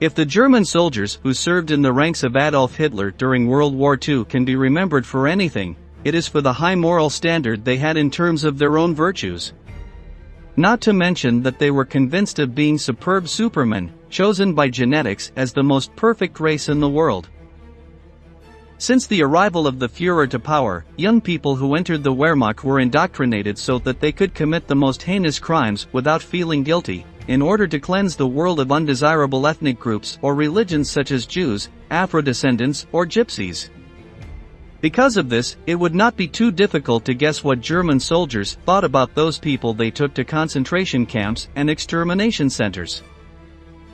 If the German soldiers who served in the ranks of Adolf Hitler during World War II can be remembered for anything, it is for the high moral standard they had in terms of their own virtues. Not to mention that they were convinced of being superb supermen, chosen by genetics as the most perfect race in the world. Since the arrival of the Führer to power, young people who entered the Wehrmacht were indoctrinated so that they could commit the most heinous crimes without feeling guilty, in order to cleanse the world of undesirable ethnic groups or religions such as Jews, Afro-descendants, or Gypsies. Because of this, it would not be too difficult to guess what German soldiers thought about those people they took to concentration camps and extermination centers.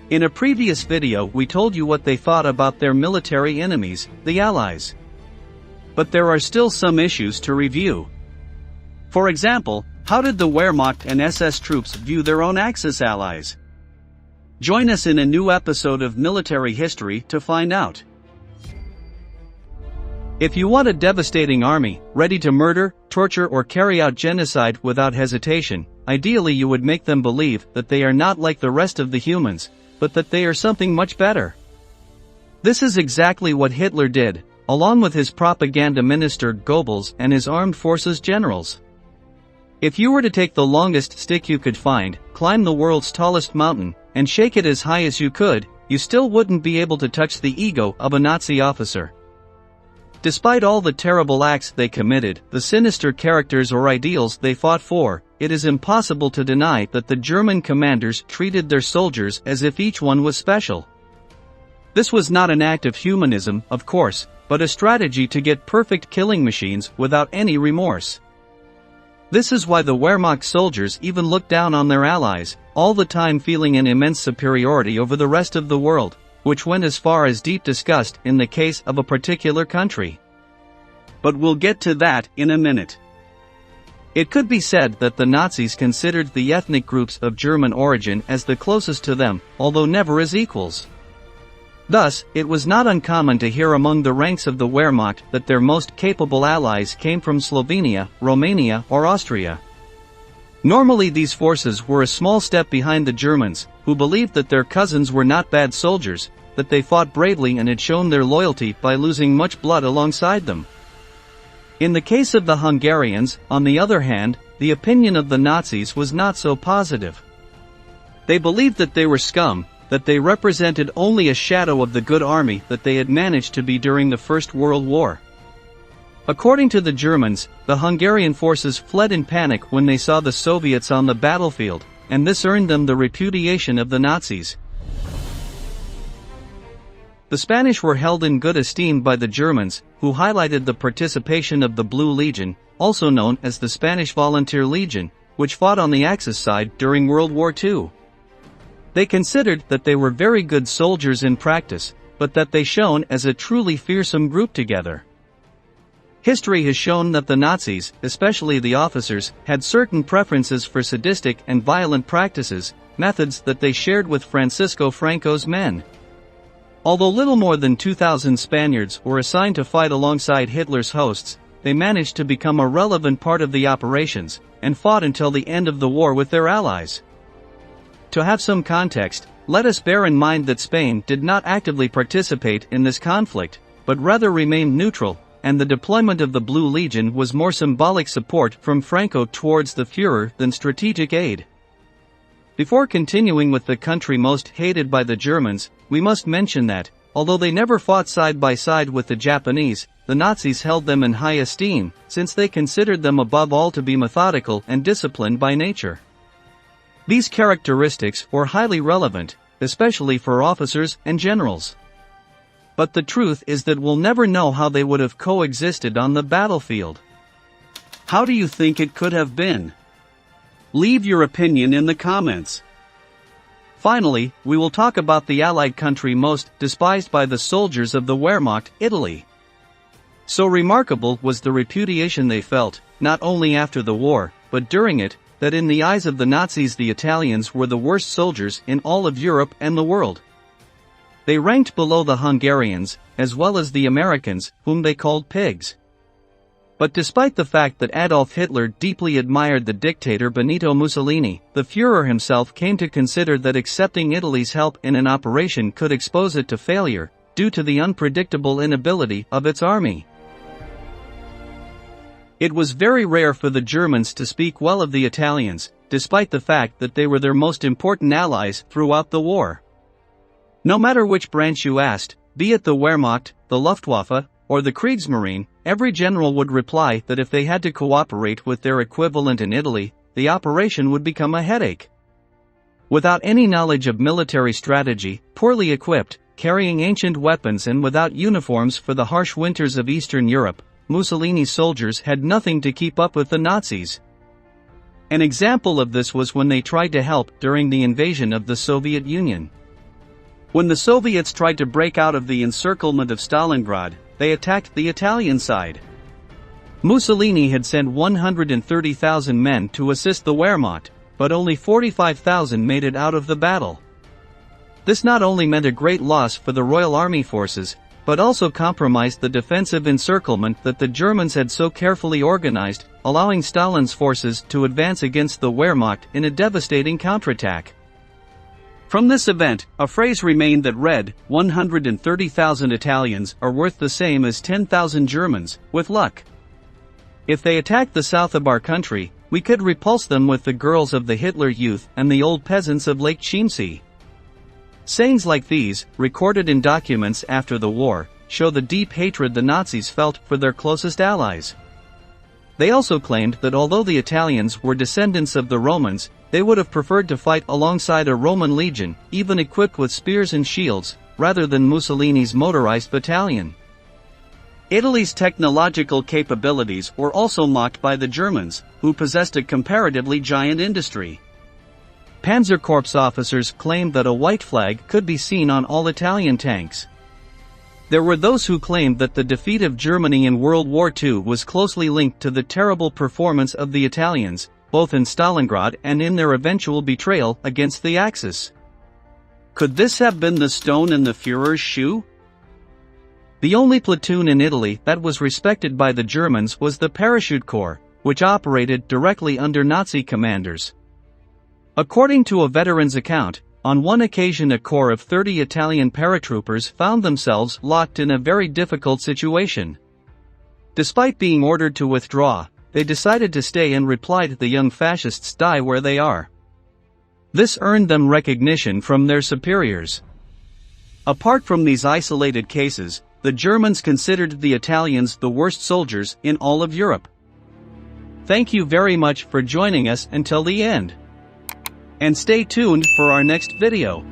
In a previous video we told you what they thought about their military enemies, the Allies. But there are still some issues to review. For example, how did the Wehrmacht and SS troops view their own Axis allies? Join us in a new episode of Military History to find out. If you want a devastating army, ready to murder, torture or carry out genocide without hesitation, ideally you would make them believe that they are not like the rest of the humans, but that they are something much better. This is exactly what Hitler did, along with his propaganda minister Goebbels and his armed forces generals. If you were to take the longest stick you could find, climb the world's tallest mountain, and shake it as high as you could, you still wouldn't be able to touch the ego of a Nazi officer. Despite all the terrible acts they committed, the sinister characters or ideals they fought for, it is impossible to deny that the German commanders treated their soldiers as if each one was special. This was not an act of humanism, of course, but a strategy to get perfect killing machines without any remorse. This is why the Wehrmacht soldiers even looked down on their allies, all the time feeling an immense superiority over the rest of the world, which went as far as deep disgust in the case of a particular country. But we'll get to that in a minute. It could be said that the Nazis considered the ethnic groups of German origin as the closest to them, although never as equals. Thus, it was not uncommon to hear among the ranks of the Wehrmacht that their most capable allies came from Slovenia, Romania, or Austria. Normally these forces were a small step behind the Germans, who believed that their cousins were not bad soldiers, that they fought bravely and had shown their loyalty by losing much blood alongside them. In the case of the Hungarians, on the other hand, the opinion of the Nazis was not so positive. They believed that they were scum, that they represented only a shadow of the good army that they had managed to be during the First World War. According to the Germans, the Hungarian forces fled in panic when they saw the Soviets on the battlefield, and this earned them the repudiation of the Nazis. The Spanish were held in good esteem by the Germans, who highlighted the participation of the Blue Legion, also known as the Spanish Volunteer Legion, which fought on the Axis side during World War II. They considered that they were very good soldiers in practice, but that they shone as a truly fearsome group together. History has shown that the Nazis, especially the officers, had certain preferences for sadistic and violent practices, methods that they shared with Francisco Franco's men. Although little more than 2,000 Spaniards were assigned to fight alongside Hitler's hosts, they managed to become a relevant part of the operations, and fought until the end of the war with their allies. To have some context, let us bear in mind that Spain did not actively participate in this conflict, but rather remained neutral, and the deployment of the Blue Legion was more symbolic support from Franco towards the Führer than strategic aid. Before continuing with the country most hated by the Germans, we must mention that, although they never fought side by side with the Japanese, the Nazis held them in high esteem, since they considered them above all to be methodical and disciplined by nature. These characteristics were highly relevant, especially for officers and generals. But the truth is that we'll never know how they would have coexisted on the battlefield. How do you think it could have been? Leave your opinion in the comments. Finally, we will talk about the Allied country most despised by the soldiers of the Wehrmacht, Italy. So remarkable was the repudiation they felt, not only after the war, but during it, that in the eyes of the Nazis the Italians were the worst soldiers in all of Europe and the world. They ranked below the Hungarians, as well as the Americans, whom they called pigs. But despite the fact that Adolf Hitler deeply admired the dictator Benito Mussolini, the Führer himself came to consider that accepting Italy's help in an operation could expose it to failure, due to the unpredictable inability of its army. It was very rare for the Germans to speak well of the Italians, despite the fact that they were their most important allies throughout the war. No matter which branch you asked, be it the Wehrmacht, the Luftwaffe, or the Kriegsmarine, every general would reply that if they had to cooperate with their equivalent in Italy, the operation would become a headache. Without any knowledge of military strategy, poorly equipped, carrying ancient weapons and without uniforms for the harsh winters of Eastern Europe, Mussolini's soldiers had nothing to keep up with the Nazis. An example of this was when they tried to help during the invasion of the Soviet Union. When the Soviets tried to break out of the encirclement of Stalingrad, they attacked the Italian side. Mussolini had sent 130,000 men to assist the Wehrmacht, but only 45,000 made it out of the battle. This not only meant a great loss for the Royal Army forces, but also compromised the defensive encirclement that the Germans had so carefully organized, allowing Stalin's forces to advance against the Wehrmacht in a devastating counterattack. From this event, a phrase remained that read, 130,000 Italians are worth the same as 10,000 Germans, with luck. If they attacked the south of our country, we could repulse them with the girls of the Hitler Youth and the old peasants of Lake Chiemsee. Sayings like these, recorded in documents after the war, show the deep hatred the Nazis felt for their closest allies. They also claimed that although the Italians were descendants of the Romans, they would have preferred to fight alongside a Roman legion, even equipped with spears and shields, rather than Mussolini's motorized battalion. Italy's technological capabilities were also mocked by the Germans, who possessed a comparatively giant industry. Panzer Corps officers claimed that a white flag could be seen on all Italian tanks. There were those who claimed that the defeat of Germany in World War II was closely linked to the terrible performance of the Italians, both in Stalingrad and in their eventual betrayal against the Axis. Could this have been the stone in the Führer's shoe? The only platoon in Italy that was respected by the Germans was the Parachute Corps, which operated directly under Nazi commanders. According to a veteran's account, on one occasion a corps of 30 Italian paratroopers found themselves locked in a very difficult situation. Despite being ordered to withdraw, they decided to stay and replied, "The young fascists die where they are." This earned them recognition from their superiors. Apart from these isolated cases, the Germans considered the Italians the worst soldiers in all of Europe. Thank you very much for joining us until the end. And stay tuned for our next video.